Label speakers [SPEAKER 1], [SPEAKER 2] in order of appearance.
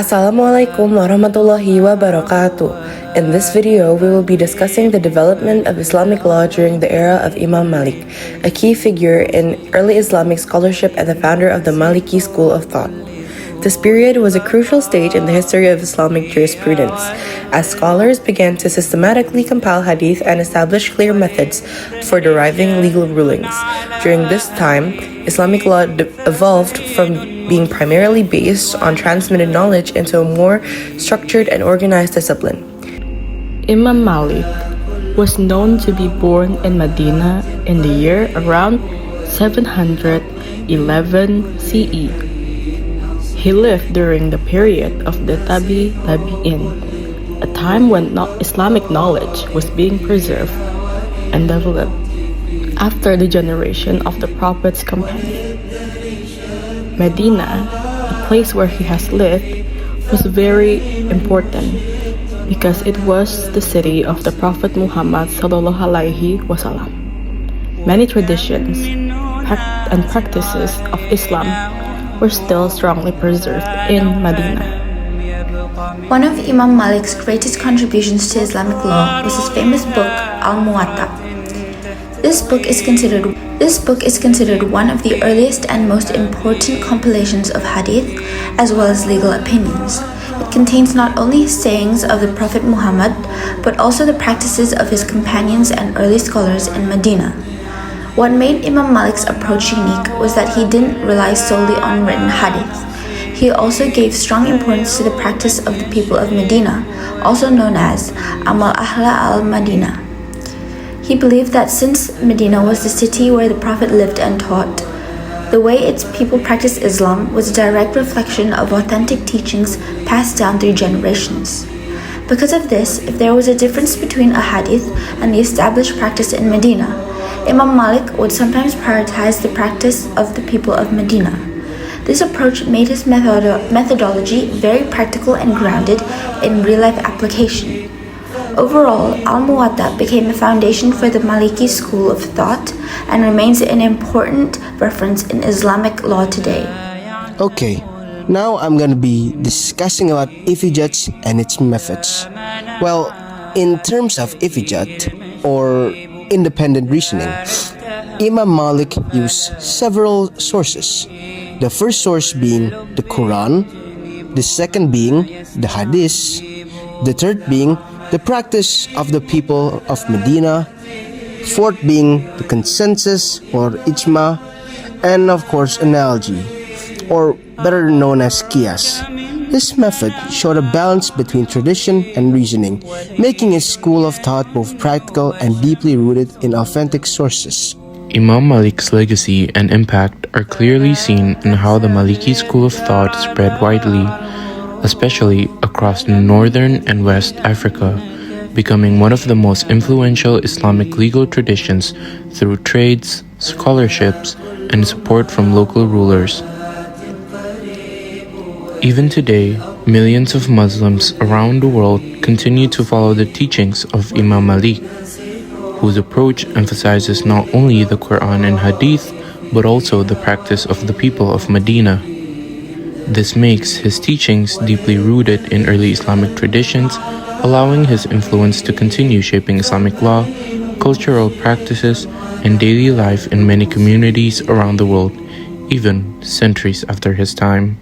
[SPEAKER 1] Assalamualaikum warahmatullahi wabarakatuh. In this video, we will be discussing the development of Islamic law during the era of Imam Malik, a key figure in early Islamic scholarship and the founder of the Maliki school of thought. This period was a crucial stage in the history of Islamic jurisprudence, as scholars began to systematically compile hadith and establish clear methods for deriving legal rulings. During this time, Islamic law evolved from being primarily based on transmitted knowledge into a more structured and organized discipline.
[SPEAKER 2] Imam Malik was known to be born in Medina in the year around 711 CE. He lived during the period of the Tabi'in, a time when Islamic knowledge was being preserved and developed after the generation of the Prophet's companion. Medina, the place where he has lived, was very important because it was the city of the Prophet Muhammad ﷺ. Many traditions and practices of Islam were still strongly preserved in Medina.
[SPEAKER 3] One of Imam Malik's greatest contributions to Islamic law was his famous book, Al-Muwatta. This book is considered one of the earliest and most important compilations of hadith as well as legal opinions. It contains not only sayings of the Prophet Muhammad, but also the practices of his companions and early scholars in Medina. What made Imam Malik's approach unique was that he didn't rely solely on written hadith. He also gave strong importance to the practice of the people of Medina, also known as Amal Ahla al-Madina. He believed that since Medina was the city where the Prophet lived and taught, the way its people practiced Islam was a direct reflection of authentic teachings passed down through generations. Because of this, if there was a difference between a hadith and the established practice in Medina, Imam Malik would sometimes prioritize the practice of the people of Medina. This approach made his methodology very practical and grounded in real-life application. Overall, Al-Muwatta became a foundation for the Maliki school of thought and remains an important reference in Islamic law today.
[SPEAKER 4] Okay, now I'm going to be discussing about ifijat and its methods. Well, in terms of ifijat, or independent reasoning, Imam Malik used several sources. The first source being the Quran, the second being the Hadith, the third being the practice of the people of Medina, fourth being the consensus or ijma, and of course analogy, or better known as qiyas. This method showed a balance between tradition and reasoning, making his school of thought both practical and deeply rooted in authentic sources.
[SPEAKER 5] Imam Malik's legacy and impact are clearly seen in how the Maliki school of thought spread widely, especially across northern and west Africa, becoming one of the most influential Islamic legal traditions through trades, scholarships, and support from local rulers. Even today, millions of Muslims around the world continue to follow the teachings of Imam Malik, whose approach emphasizes not only the Quran and Hadith, but also the practice of the people of Medina. This makes his teachings deeply rooted in early Islamic traditions, allowing his influence to continue shaping Islamic law, cultural practices, and daily life in many communities around the world, even centuries after his time.